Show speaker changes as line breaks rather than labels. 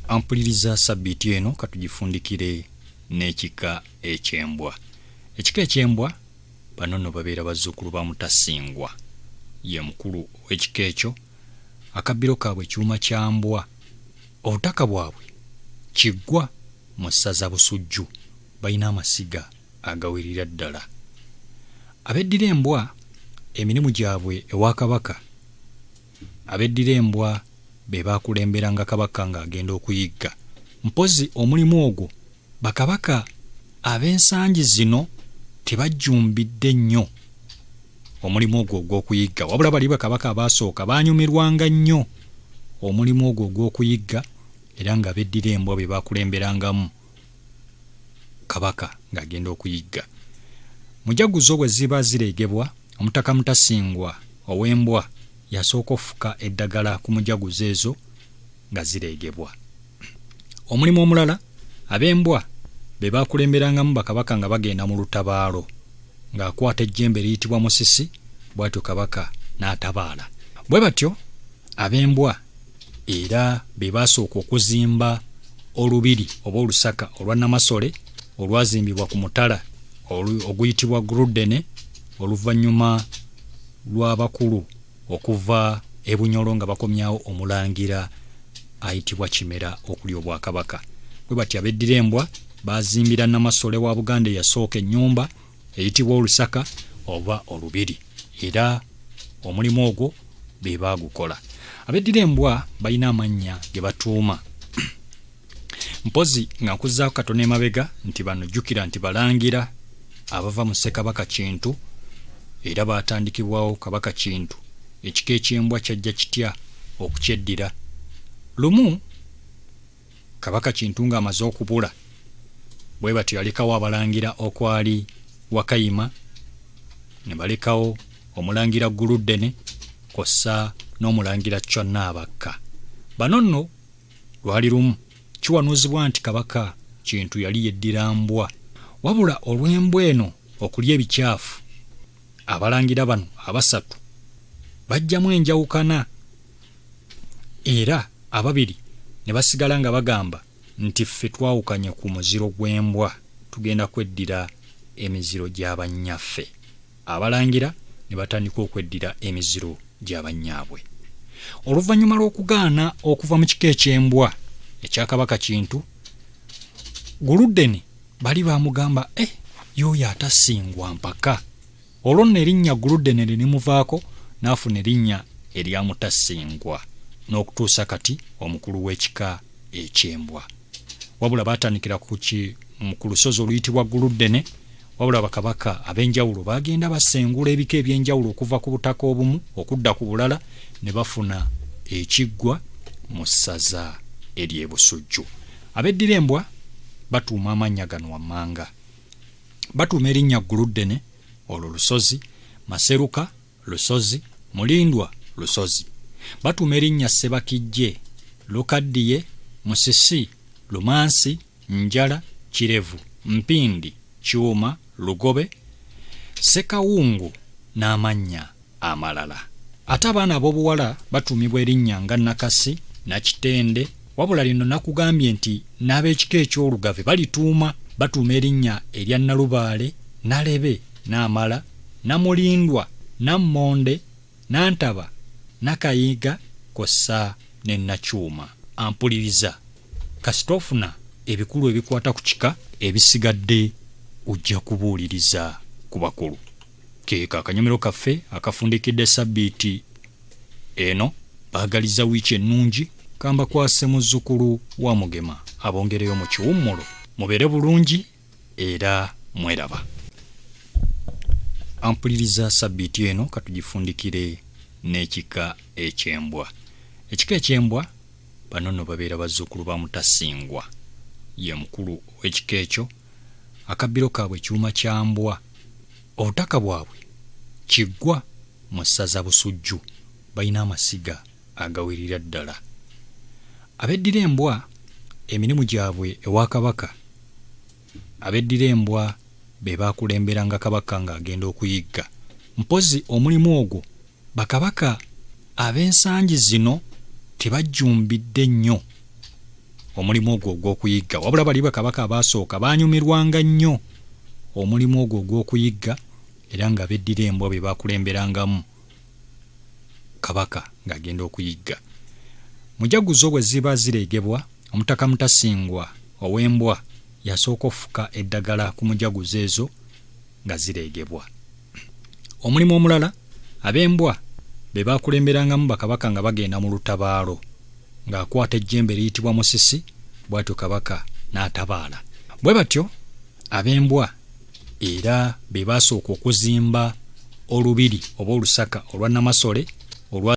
Ampuliriza sabbiiti eno katugifundikire n'ekika eky'embwa. Ekika eky'embwa bano nno babeera bazzukulu ba Mutasingwa, ye mukulu w'ekika ekyo. Akabbiro kaabwe kyuma kya mbwa. Obutaka bwabwe Kiggwa mu ssaza Busujju. Balina amasiga agawerera ddala. Abeddira embwa emirimu gyabwe ewa Kabaka. Abeddira embwa be baakulemberanga Kabaka ng'agenda okuyigga. Mpozi omulimu ogwo bakabaka ab'ensangi zino tebajjumbidde nnyo omulimu ogwo ogw'okuyigga, wabula bali bakabaka abaasooka baanyumirwanga nnyo omulimu ogwo ogw'okuyigga, era nga beddira embwa be baakulemberangamu Kabaka ng'agenda okuyigga. Mujaguzo bwe ziba zireegebwa, Omutaka Mutasingwa ow'embwa yasooka ofuka eddagala ku mujaguzo ezo nga zireegebwa. Omulimu omulala, ab'embwa be baakulemberangamu bakabaka nga bagenda mu lutabaalo, ng'akwata ejjembe liyitibwa musisi, bw'atyo Kabaka n'atabaala. Bwe batyo ab'embwa era be baasooka okuzimba olubiri oba olusaka olwa Namasole olwazimbibwa ku mutala oguyitibwa Guludene oluvannyuma lw'abakulu okuva e Bunyoro nga bakomyawo omulangira ayitibwa Kimera okuli Obwakabaka. Bwe batyo abeddira embwa baazimbira Namasole wa Buganda eyasooka ennyumba eyitibwa Olusaka oba olubiri, era omulimu ogwo be baagukola. Abeddira embwa balina amannya ge batuuma. Mpozi nga nkuzzaako katono emabega nti bano jjukira nti balangira abava mu Ssekabaka Kintu, era baatandikibwawo Kabaka Kintu. Ekika eky'embwa kyajja kitya okukyeddira. Lumu Kabaka Kintu ng'amaze okubula, bwe batyo yalekawo abalangira okwali Wakayima, ne balekawo omulangira Guludene kw'ossa n'omulangira Kyonnaabakka. Bano nno lwali lumu kiwanuuzibwa nti Kabaka Kintu yali yeddira mbwa, wabula olw'embwa eno okulya ebicaafu, abalangira bano abasatu bajjamu enjawukana, era ababiri ne basigala nga bagamba nti ffe twawukanye ku muziro gw'embwa, tugenda kweddira emiziro gy'abannyaffe. Abalangira ne batandika okweddira emiziro gy'abannyaabwe. Oluvannyuma lw'okugaana okuva mu kika eky'embwa ekya Kabaka Kintu, Guludene bali baamugamba y'oyo atasingwa mpaka. Olwo nno erinnya Guludene ne limuvaako n'afuna erinnya erya Mutasingwa n'okutuusa kati omukulu w'ekika eky'embwa. Wabula baatandikira ku lusozi oluyitibwa Guludene, wabula bakabaka ab'enjawulo bagenda basengula ebika eby'enjawulo okuva ku butaka obumu okudda ku bulala, ne bafuna ekiggwa mu ssaza ery'e Busujju. Abeddira embwa batuuma amannya gano wammanga. Batuuma erinnya Guludene olwo lusozi, Maseruka lusozi, Mulindwa lusozi. Batuuma erinnya Sebakijje, Lukaddiye, Musisi, Lumansi, Njala, Kirevu, Mpindi, Kyuma, Lugobe, Sekawungu n'amannya amalala. Ate abaana ab'obuwala batuumibwa erinnya nga Nakasi, Nakitende, wabula lino nakugambye nti n'ab'ekika eky'Olugave balituuma. Batuuma erinnya erya Nalubaale, Nalebe, Namala, Namulindwa, Nammonde, Nantaba, Nakayiga kw'ossa ne Nakyuma. Ampuliriza kasita ofuna ebikulu ebikwata ku kika, ebisigadde ojja kubuuliriza ku bakulu. Keeka akanyomero kaffe akafundikidde sabbiiti eno. Baagaliza wiiki ennungi, kamba kwase muzzukulu wa Mugema. Abongereyo mu kiwummulo. Mubeere bulungi era mweraba. Ampuliriza sabbiiti eno katugifundikire n'ekika eky'embwa. Ekika eky'embwa bano nno babeera bazzukulu ba Mutasingwa, ye mukulu w'ekika ekyo. Akabbiro kaabwe kyuma kya mbwa. Obutaka bwabwe Kiggwa mu ssaza Busujju. Balina amasiga agawerera ddala. Abeddira embwa emirimu gyabwe ewa Kabaka. Abeddira embwa be baakulemberanga Kabaka ng'agenda okuyigga. Mpozi omulimu ogwo bakabaka ab'ensangi zino tebajjumbidde nnyo omulimu ogwo ogw'okuyigga, wabula bali bakabaka abaasooka baanyumirwanga nnyo omulimu ogwo ogw'okuyigga era nga beddira embwa bye baakulemberangamu kabaka ng'agenda okuyigga. Mujaguzo bwe ziba zireegebwa, Omutaka Mutasingwa ow'Embwa yasooka ofuka eddagala ku mujaguzo ezo nga zireegebwa. Omulimu omulala, ab'embwa be baakulemberangamu bakabaka nga bagenda mu lutabaalo, ng'akwata ejjembe liyitibwa musisi, bw'atyo kabaka n'atabaala. Bwe batyo ab'embwa era be baasooka okuzimba olubiri oba olusaka olwa Namasole